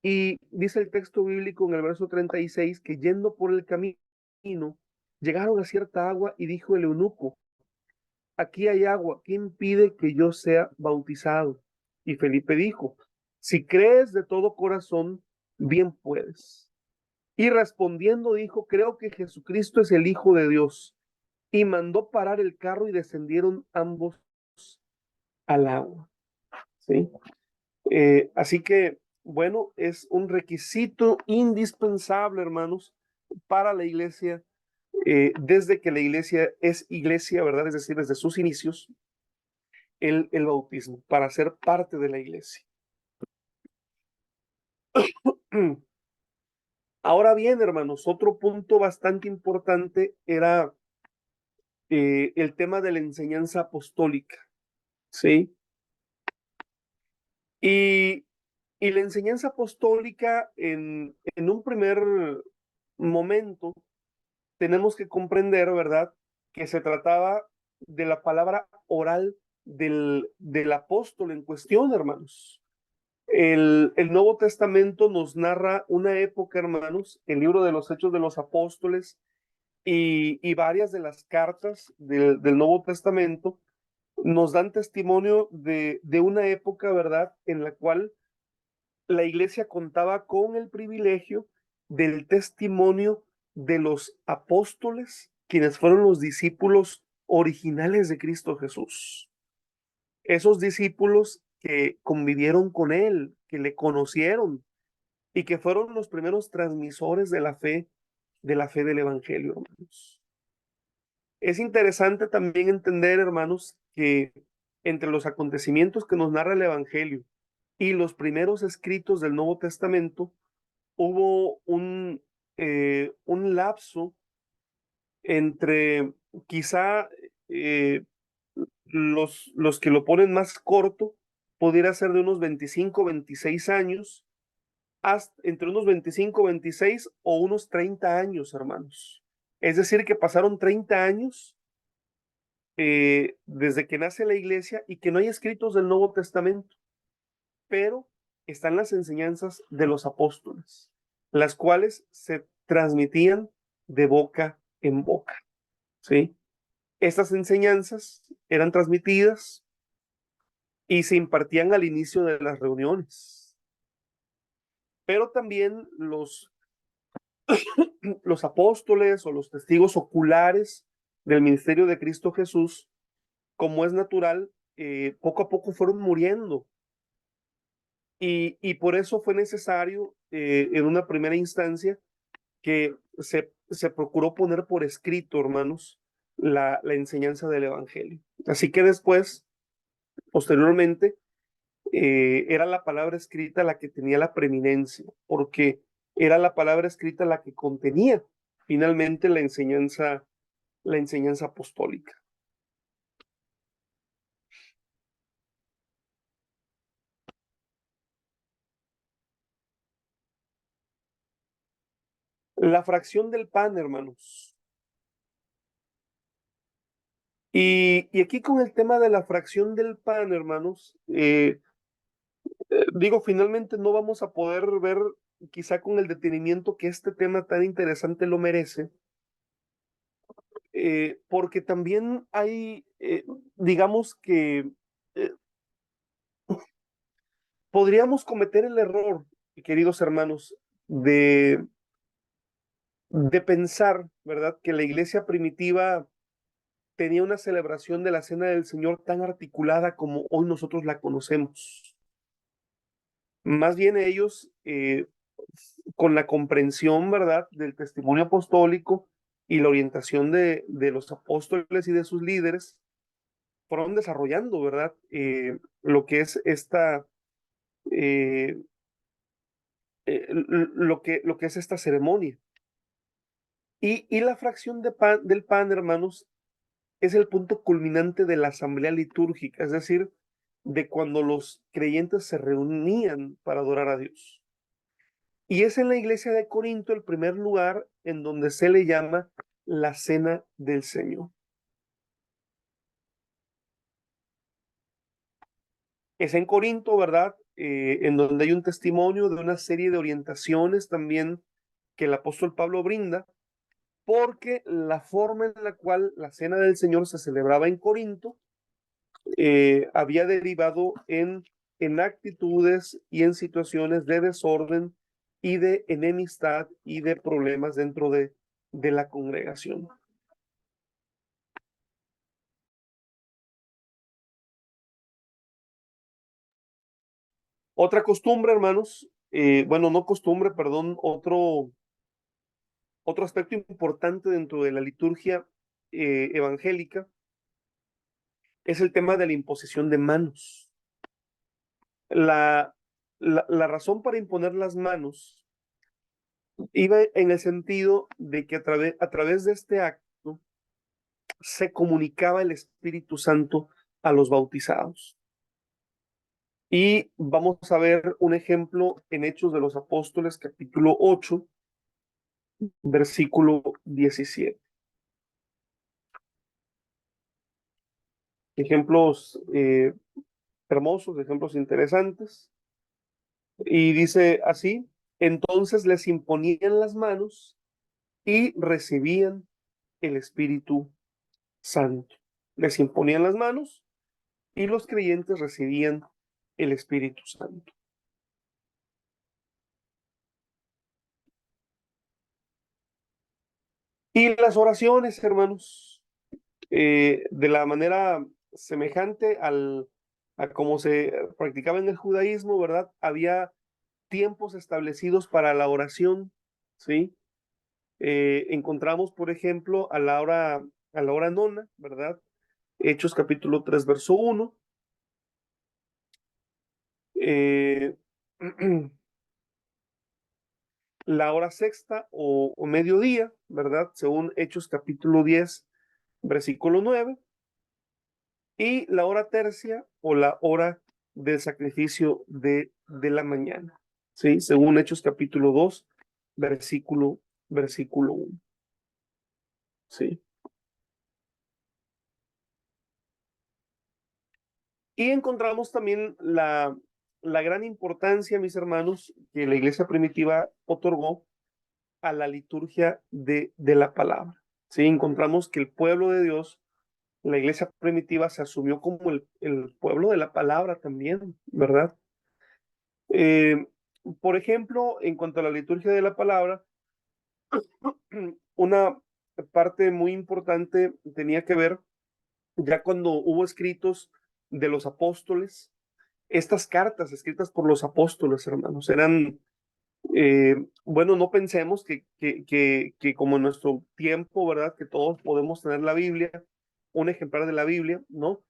Y dice el texto bíblico en el verso 36 que yendo por el camino, llegaron a cierta agua y dijo el eunuco, aquí hay agua, ¿qué impide que yo sea bautizado? Y Felipe dijo, si crees de todo corazón, bien puedes. Y respondiendo dijo, creo que Jesucristo es el Hijo de Dios. Y mandó parar el carro y descendieron ambos al agua. ¿Sí? Así que, bueno, es un requisito indispensable, hermanos, para la iglesia, desde que la iglesia es iglesia, ¿verdad? Es decir, desde sus inicios, el bautismo, para ser parte de la iglesia. Ahora bien, hermanos, otro punto bastante importante era el tema de la enseñanza apostólica, ¿sí? Y, y la enseñanza apostólica en un primer momento tenemos que comprender, ¿verdad? Que se trataba de la palabra oral del apóstol en cuestión, hermanos. El Nuevo Testamento nos narra una época, hermanos, el libro de los Hechos de los Apóstoles y varias de las cartas del Nuevo Testamento nos dan testimonio de una época, ¿verdad?, en la cual la iglesia contaba con el privilegio del testimonio de los apóstoles, quienes fueron los discípulos originales de Cristo Jesús. Esos discípulos que convivieron con él, que le conocieron y que fueron los primeros transmisores de la fe del evangelio, hermanos. Es interesante también entender, hermanos, que entre los acontecimientos que nos narra el evangelio y los primeros escritos del Nuevo Testamento hubo un lapso entre quizá los que lo ponen más corto, pudiera ser de unos 25, 26 años, hasta entre unos 25, 26 o unos 30 años, hermanos. Es decir, que pasaron 30 años desde que nace la iglesia y que no hay escritos del Nuevo Testamento, pero están las enseñanzas de los apóstoles, las cuales se transmitían de boca en boca, ¿sí? Estas enseñanzas eran transmitidas y se impartían al inicio de las reuniones. pero también los apóstoles o los testigos oculares del ministerio de Cristo Jesús, como es natural, poco a poco fueron muriendo. Y por eso fue necesario, en una primera instancia, que se procuró poner por escrito, hermanos, la enseñanza del Evangelio. Así que después, posteriormente, era la palabra escrita la que tenía la preeminencia, porque era la palabra escrita la que contenía finalmente la enseñanza apostólica. La fracción del pan, hermanos. Y aquí con el tema de la fracción del pan, hermanos, digo, finalmente no vamos a poder ver quizá con el detenimiento que este tema tan interesante lo merece, porque también hay, digamos que eh, podríamos cometer el error, queridos hermanos, de pensar, ¿verdad?, que la iglesia primitiva tenía una celebración de la Cena del Señor tan articulada como hoy nosotros la conocemos. Más bien ellos, con la comprensión, ¿verdad?, del testimonio apostólico y la orientación de los apóstoles y de sus líderes, fueron desarrollando, ¿verdad?, lo que es eh, lo que es esta ceremonia. Y la fracción del pan, hermanos, es el punto culminante de la asamblea litúrgica, es decir, de cuando los creyentes se reunían para adorar a Dios. Y es en la iglesia de Corinto el primer lugar en donde se le llama la Cena del Señor. Es en Corinto, ¿verdad? En donde hay un testimonio de una serie de orientaciones también que el apóstol Pablo brinda, porque la forma en la cual la Cena del Señor se celebraba en Corinto había derivado en actitudes y en situaciones de desorden y de enemistad y de problemas dentro de la congregación. Otra costumbre, hermanos, bueno, no costumbre, perdón, otro aspecto importante dentro de la liturgia evangélica es el tema de la imposición de manos. La, la razón para imponer las manos iba en el sentido de que a través de este acto se comunicaba el Espíritu Santo a los bautizados. Y vamos a ver un ejemplo en Hechos de los Apóstoles, capítulo 8, versículo 17. Ejemplos hermosos, ejemplos interesantes. Y dice así: entonces les imponían las manos y recibían el Espíritu Santo. Les imponían las manos y los creyentes recibían el Espíritu Santo. Y las oraciones, hermanos, de la manera semejante a como se practicaba en el judaísmo, ¿verdad? Había tiempos establecidos para la oración, ¿sí? Encontramos, por ejemplo, a la hora nona, ¿verdad? Hechos capítulo 3, verso 1. Eh, la hora sexta o mediodía, ¿verdad? Según Hechos capítulo 10, versículo 9. Y la hora tercia o la hora del sacrificio de la mañana, ¿sí? Según Hechos capítulo 2, versículo 1, ¿sí? Y encontramos también la gran importancia, mis hermanos, que la iglesia primitiva otorgó a la liturgia de la palabra, ¿sí? Encontramos que el pueblo de Dios, la iglesia primitiva, se asumió como el pueblo de la palabra también, ¿verdad? por ejemplo, en cuanto a la liturgia de la palabra, una parte muy importante tenía que ver ya cuando hubo escritos de los apóstoles. Estas cartas escritas por los apóstoles, hermanos, eran, bueno, no pensemos que como en nuestro tiempo, ¿verdad? Que todos podemos tener la Biblia, un ejemplar de la Biblia, ¿no?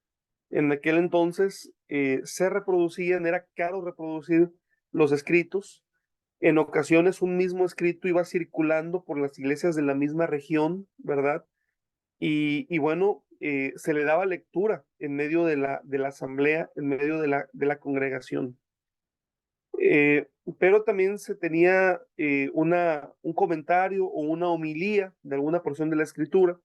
En aquel entonces se reproducían, era caro reproducir los escritos. En ocasiones un mismo escrito iba circulando por las iglesias de la misma región, ¿verdad? Y bueno, se le daba lectura en medio de la asamblea, en medio de la congregación. Pero también se tenía un comentario o una homilía de alguna porción de la escritura,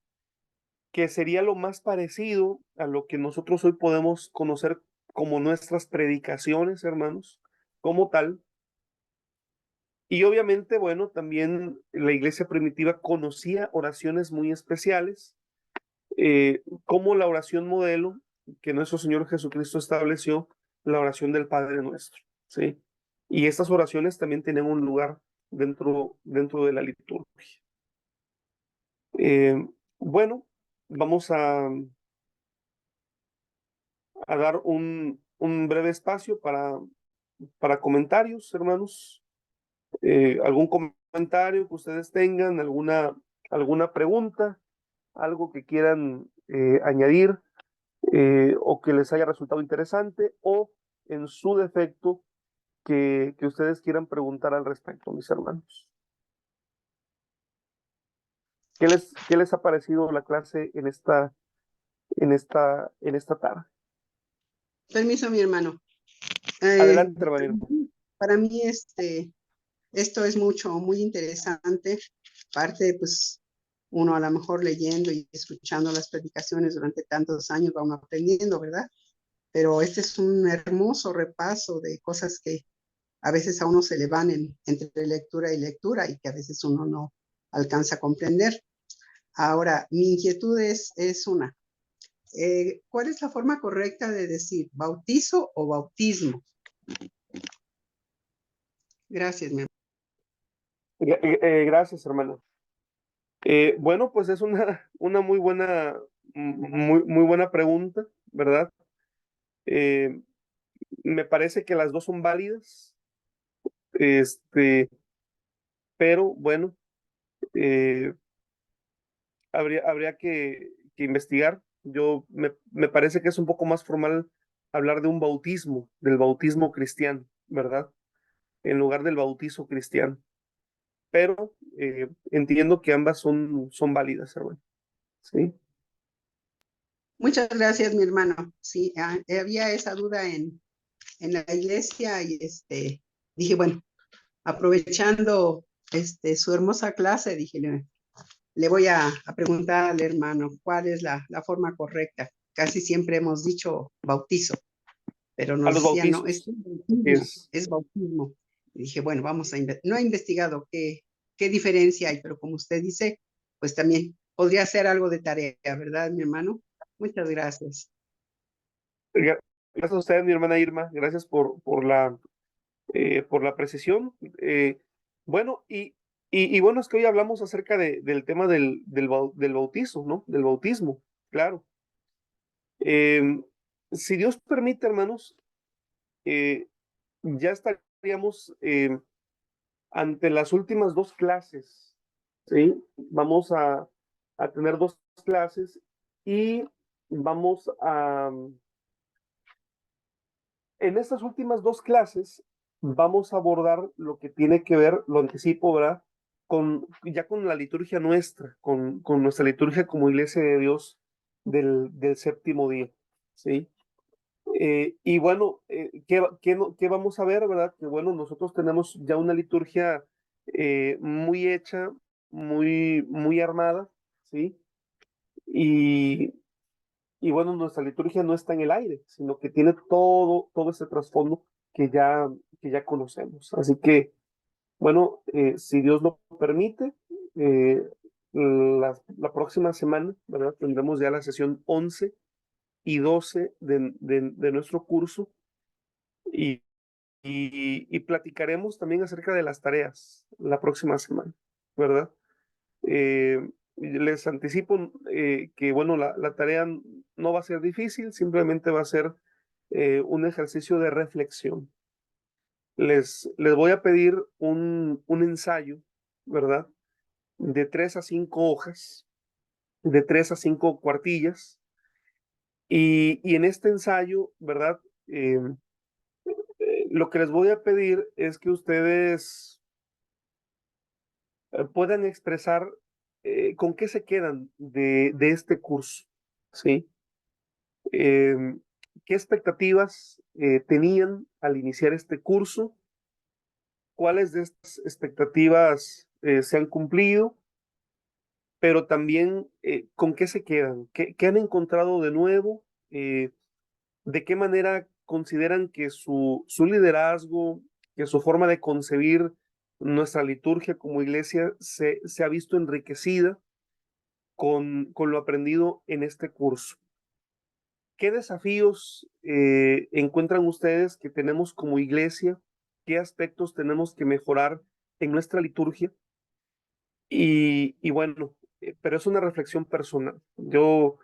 que sería lo más parecido a lo que nosotros hoy podemos conocer como nuestras predicaciones, hermanos, como tal. Y obviamente, bueno, también la iglesia primitiva conocía oraciones muy especiales, como la oración modelo que nuestro Señor Jesucristo estableció, la oración del Padre Nuestro, ¿sí? Y estas oraciones también tienen un lugar dentro de la liturgia. Bueno, vamos a dar un breve espacio para comentarios, hermanos. ¿Algún comentario que ustedes tengan, alguna pregunta, algo que quieran añadir o que les haya resultado interesante o en su defecto que ustedes quieran preguntar al respecto, mis hermanos? ¿Qué les ha parecido la clase en esta tarde? Permiso, mi hermano. Adelante, hermano. Para mí, esto es muy interesante. Parte, pues, uno a lo mejor leyendo y escuchando las predicaciones durante tantos años va uno aprendiendo, ¿verdad? Pero este es un hermoso repaso de cosas que a veces a uno se le van entre lectura y lectura y que a veces uno no alcanza a comprender. Ahora, mi inquietud es una. ¿Cuál es la forma correcta de decir bautizo o bautismo? Gracias, mi hermano. Gracias, hermano. Bueno, pues es una muy buena pregunta, ¿verdad? Eh, Me parece que las dos son válidas, este, pero bueno, eh, habría que investigar. Me parece que es un poco más formal hablar de un bautismo, del bautismo cristiano, ¿verdad? En lugar del bautizo cristiano. Pero entiendo que ambas son válidas, hermano. ¿Sí? Muchas gracias, mi hermano. Sí, había esa duda en la iglesia y dije, bueno, aprovechando su hermosa clase, dije, le voy a preguntar al hermano cuál es la forma correcta. Casi siempre hemos dicho bautizo, pero A nos los decían, no, bautizos. bautismo, es bautismo. Y dije, bueno, vamos a no he investigado qué diferencia hay, pero como usted dice, pues también podría ser algo de tarea, ¿verdad, mi hermano? Muchas gracias. Gracias a usted, mi hermana Irma. Gracias por la precisión. Bueno, y bueno, es que hoy hablamos acerca del tema del bautizo, ¿no? Del bautismo, claro. Eh, si Dios permite, hermanos, eh, ya estaríamos ante las últimas dos clases, ¿sí? Vamos a tener dos clases y vamos en estas últimas dos clases vamos a abordar lo que tiene que ver, lo anticipo, ¿verdad? Ya con la liturgia nuestra, con nuestra liturgia como Iglesia de Dios del séptimo día, ¿sí? Y bueno, ¿qué vamos a ver, verdad? Que bueno, nosotros tenemos ya una liturgia muy hecha, muy armada, ¿sí? Y, y bueno, nuestra liturgia no está en el aire, sino que tiene todo ese trasfondo que ya conocemos. Así que, bueno, si Dios lo permite, eh, la próxima semana, ¿verdad? Tendremos ya la sesión 11 y 12 de nuestro curso. Y y platicaremos también acerca de las tareas la próxima semana, ¿verdad? Les anticipo que, bueno, la tarea no va a ser difícil, simplemente va a ser un ejercicio de reflexión. Les voy a pedir un ensayo, ¿verdad? De 3 a 5 hojas, de 3 a 5 cuartillas, y en este ensayo, ¿verdad? Lo que les voy a pedir es que ustedes puedan expresar con qué se quedan de este curso, ¿sí? Em, ¿Qué expectativas tenían al iniciar este curso? ¿Cuáles de estas expectativas se han cumplido? Pero también, ¿con qué se quedan? ¿Qué han encontrado de nuevo? ¿De qué manera consideran que su liderazgo, que su forma de concebir nuestra liturgia como iglesia se ha visto enriquecida con lo aprendido en este curso? ¿Qué desafíos encuentran ustedes que tenemos como iglesia? ¿Qué aspectos tenemos que mejorar en nuestra liturgia? Y bueno, pero es una reflexión personal. Yo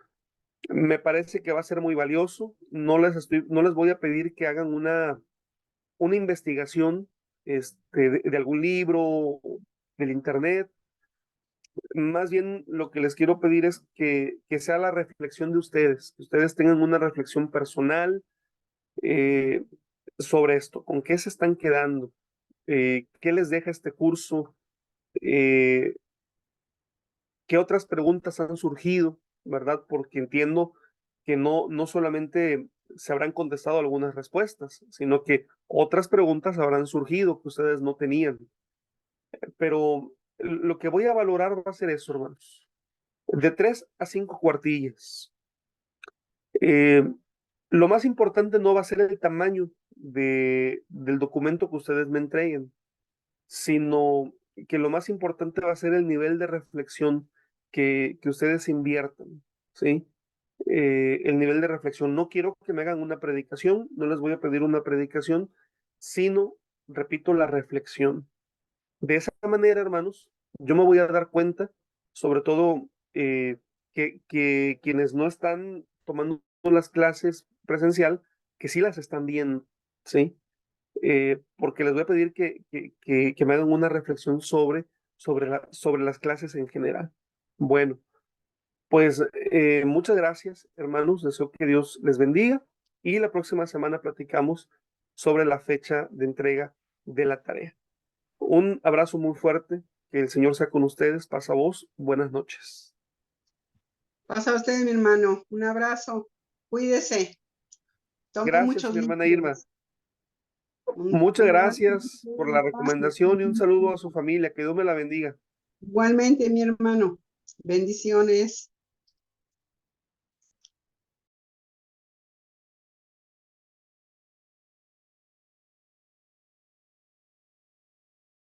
me parece que va a ser muy valioso. No les voy a pedir que hagan una investigación de algún libro, del internet. Más bien lo que les quiero pedir es que sea la reflexión de ustedes, que ustedes tengan una reflexión personal eh, sobre esto, con qué se están quedando, qué les deja este curso, eh, qué otras preguntas han surgido, ¿verdad? Porque entiendo que no solamente se habrán contestado algunas respuestas, sino que otras preguntas habrán surgido que ustedes no tenían. Pero lo que voy a valorar va a ser eso, hermanos. De 3 a 5 cuartillas. Eh, lo más importante no va a ser el tamaño del documento que ustedes me entreguen, sino que lo más importante va a ser el nivel de reflexión que ustedes inviertan, ¿sí? El nivel de reflexión. No quiero que me hagan una predicación, no les voy a pedir una predicación, sino, repito, la reflexión. De esa manera, hermanos, yo me voy a dar cuenta, sobre todo, que quienes no están tomando las clases presencial, que sí las están viendo, ¿sí? Porque les voy a pedir que me hagan una reflexión sobre las clases en general. Bueno, pues muchas gracias, hermanos. Deseo que Dios les bendiga y la próxima semana platicamos sobre la fecha de entrega de la tarea. Un abrazo muy fuerte, que el Señor sea con ustedes. Pasa vos, buenas noches. Pasa a usted, mi hermano. Un abrazo. Cuídese. Tome Gracias, muchos mi hermana Irma. líquidos. Muchas Un abrazo. gracias por la recomendación y un saludo a su familia. Que Dios me la bendiga. Igualmente, mi hermano. Bendiciones.